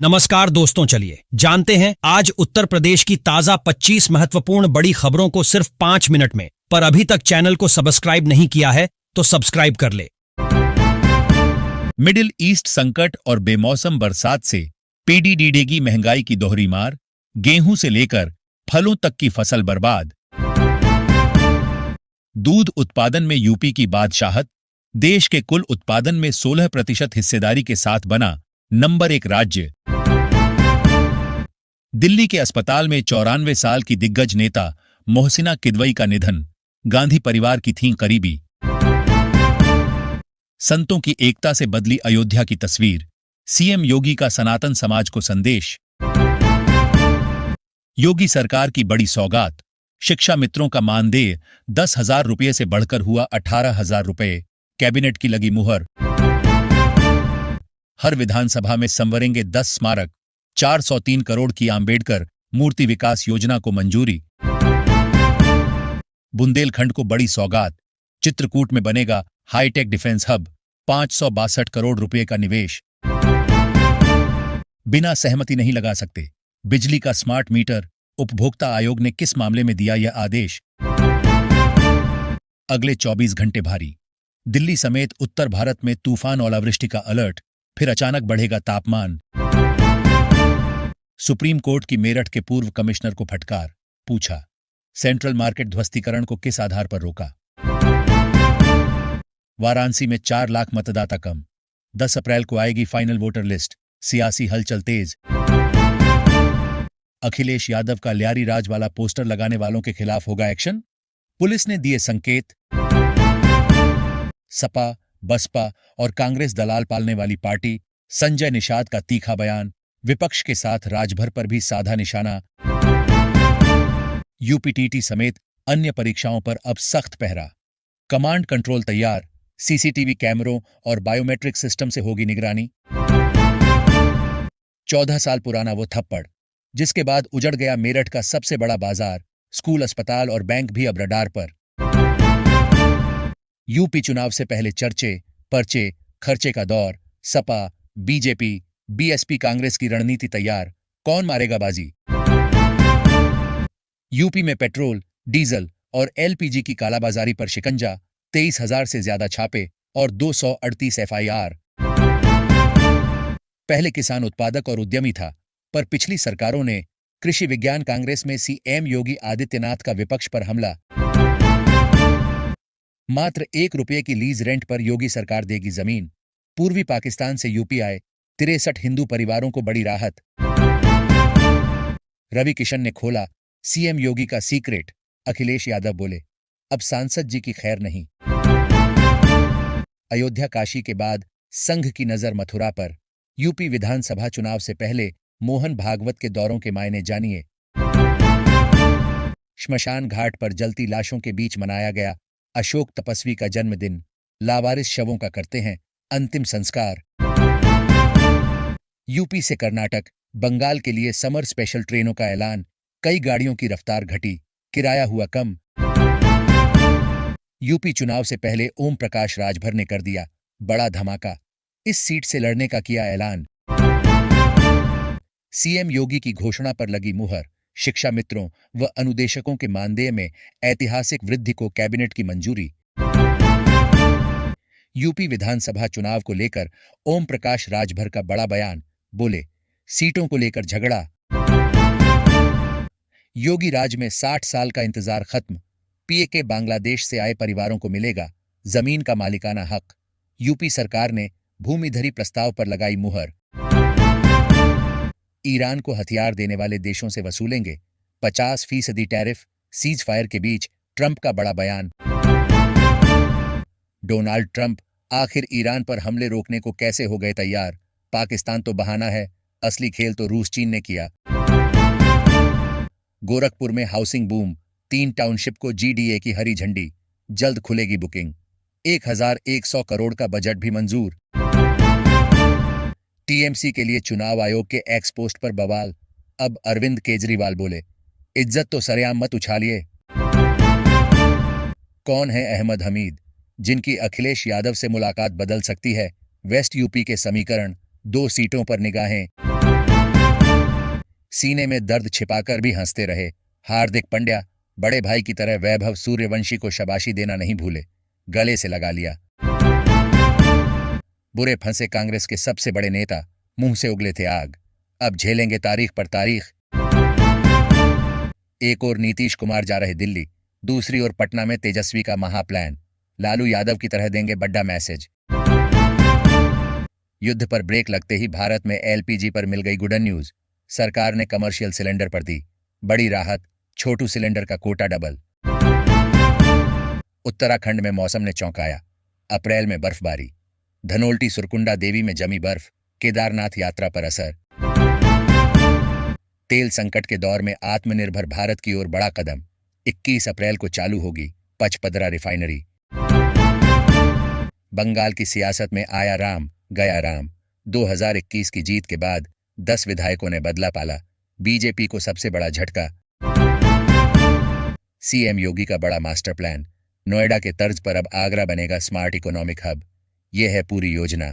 नमस्कार दोस्तों, चलिए जानते हैं आज उत्तर प्रदेश की ताजा 25 महत्वपूर्ण बड़ी खबरों को सिर्फ 5 मिनट में। पर अभी तक चैनल को सब्सक्राइब नहीं किया है तो सब्सक्राइब कर ले। मिडिल ईस्ट संकट और बेमौसम बरसात से पीडीडीडेगी महंगाई की दोहरी मार, गेहूं से लेकर फलों तक की फसल बर्बाद। दूध उत्पादन में यूपी की बादशाहत, देश के कुल उत्पादन में 16% हिस्सेदारी के साथ बना नंबर 1 राज्य। दिल्ली के अस्पताल में 94 साल की दिग्गज नेता मोहसिना किदवई का निधन, गांधी परिवार की थीं करीबी। संतों की एकता से बदली अयोध्या की तस्वीर, सीएम योगी का सनातन समाज को संदेश। योगी सरकार की बड़ी सौगात, शिक्षा मित्रों का मानदेय 10,000 रुपये से बढ़कर हुआ 18,000 रुपये, कैबिनेट की लगी मुहर। हर विधानसभा में संवरेंगे 10 स्मारक, 403 करोड़ की आंबेडकर मूर्ति विकास योजना को मंजूरी। बुंदेलखंड को बड़ी सौगात, चित्रकूट में बनेगा हाईटेक डिफेंस हब, 562 करोड़ रुपए का निवेश। बिना सहमति नहीं लगा सकते, बिजली का स्मार्ट मीटर, उपभोक्ता आयोग ने किस मामले में दिया यह आदेश। अगले 24 घंटे भारी, दिल्ली समेत उत्तर भारत में तूफान ओलावृष्टि का अलर्ट, फिर अचानक बढ़ेगा तापमान। सुप्रीम कोर्ट की मेरठ के पूर्व कमिश्नर को फटकार, पूछा सेंट्रल मार्केट ध्वस्तीकरण को किस आधार पर रोका। वाराणसी में 4 लाख मतदाता कम, 10 अप्रैल को आएगी फाइनल वोटर लिस्ट, सियासी हलचल तेज। अखिलेश यादव का ल्यारी राज वाला पोस्टर लगाने वालों के खिलाफ होगा एक्शन, पुलिस ने दिए संकेत। सपा, बसपा और कांग्रेस दलाल पालने वाली पार्टी, संजय निषाद का तीखा बयान, विपक्ष के साथ राजभर पर भी साधा निशाना। यूपीटीटी समेत अन्य परीक्षाओं पर अब सख्त पहरा, कमांड कंट्रोल तैयार, सीसीटीवी कैमरों और बायोमेट्रिक सिस्टम से होगी निगरानी। 14 साल पुराना वो थप्पड़, जिसके बाद उजड़ गया मेरठ का सबसे बड़ा बाजार, स्कूल, अस्पताल और बैंक भी अब रडार पर। यूपी चुनाव से पहले चर्चे, पर्चे, खर्चे का दौर, सपा, बीजेपी, बीएसपी, कांग्रेस की रणनीति तैयार, कौन मारेगा बाजी। यूपी में पेट्रोल, डीजल और एलपीजी की कालाबाजारी पर शिकंजा, 23,000 से ज्यादा छापे और 238 एफआईआर। पहले किसान उत्पादक और उद्यमी था, पर पिछली सरकारों ने कृषि विज्ञान कांग्रेस में सीएम योगी आदित्यनाथ का विपक्ष पर हमला। मात्र 1 रुपये की लीज रेंट पर योगी सरकार देगी जमीन, पूर्वी पाकिस्तान से यूपी आए 63 हिंदू परिवारों को बड़ी राहत। रवि किशन ने खोला सीएम योगी का सीक्रेट, अखिलेश यादव बोले अब सांसद जी की खैर नहीं। अयोध्या काशी के बाद संघ की नजर मथुरा पर, यूपी विधानसभा चुनाव से पहले मोहन भागवत के दौरों के मायने जानिए। श्मशान घाट पर जलती लाशों के बीच मनाया गया अशोक तपस्वी का जन्मदिन, लावारिस शवों का करते हैं अंतिम संस्कार। यूपी से कर्नाटक, बंगाल के लिए समर स्पेशल ट्रेनों का ऐलान, कई गाड़ियों की रफ्तार घटी, किराया हुआ कम। यूपी चुनाव से पहले ओम प्रकाश राजभर ने कर दिया बड़ा धमाका, इस सीट से लड़ने का किया ऐलान। सीएम योगी की घोषणा पर लगी मुहर, शिक्षा मित्रों व अनुदेशकों के मानदेय में ऐतिहासिक वृद्धि को कैबिनेट की मंजूरी। यूपी विधानसभा चुनाव को लेकर ओम प्रकाश राजभर का बड़ा बयान, बोले सीटों को लेकर झगड़ा। योगी राज में 60 साल का इंतजार खत्म, पीएके बांग्लादेश से आए परिवारों को मिलेगा जमीन का मालिकाना हक। यूपी सरकार ने भूमिधरी प्रस्ताव पर लगाई मुहर। ईरान को हथियार देने वाले देशों से वसूलेंगे 50% टैरिफ, सीज फायर के बीच ट्रंप का बड़ा बयान। डोनाल्ड ट्रंप आखिर ईरान पर हमले रोकने को कैसे हो गए तैयार, पाकिस्तान तो बहाना है, असली खेल तो रूस चीन ने किया। गोरखपुर में हाउसिंग बूम, 3 टाउनशिप को जीडीए की हरी झंडी, जल्द खुलेगी बुकिंग, 1100 करोड़ का बजट भी मंजूर। टीएमसी के लिए चुनाव आयोग के एक्स पोस्ट पर बवाल, अब अरविंद केजरीवाल बोले इज्जत तो सरेआम मत उछालिए। कौन है अहमद हमीद, जिनकी अखिलेश यादव से मुलाकात बदल सकती है वेस्ट यूपी के समीकरण, 2 सीटों पर निगाहें। सीने में दर्द छिपाकर भी हंसते रहे। हार्दिक पांड्या बड़े भाई की तरह वैभव सूर्यवंशी को शाबाशी देना नहीं भूले, गले से लगा लिया। बुरे फंसे कांग्रेस के सबसे बड़े नेता मुंह से उगले थे आग, अब झेलेंगे तारीख पर तारीख। एक ओर नीतीश कुमार जा रहे दिल्ली, दूसरी ओर पटना में तेजस्वी का महाप्लान। लालू यादव की तरह देंगे बड़ा मैसेज। युद्ध पर ब्रेक लगते ही भारत में एलपीजी पर मिल गई गुड न्यूज। सरकार ने कमर्शियल सिलेंडर पर दी बड़ी राहत, छोटू सिलेंडर का कोटा डबल। उत्तराखंड में मौसम ने चौंकाया, अप्रैल में बर्फबारी। धनोल्टी सुरकुंडा देवी में जमी बर्फ, केदारनाथ यात्रा पर असर। तेल संकट के दौर में आत्मनिर्भर भारत की ओर बड़ा कदम, 21 अप्रैल को चालू होगी पचपदरा रिफाइनरी। बंगाल की सियासत में आया राम गया राम। 2021 की जीत के बाद 10 विधायकों ने बदला पाला, बीजेपी को सबसे बड़ा झटका। सीएम योगी का बड़ा मास्टर प्लान, नोएडा के तर्ज पर अब आगरा बनेगा स्मार्ट इकोनॉमिक हब। यह है पूरी योजना।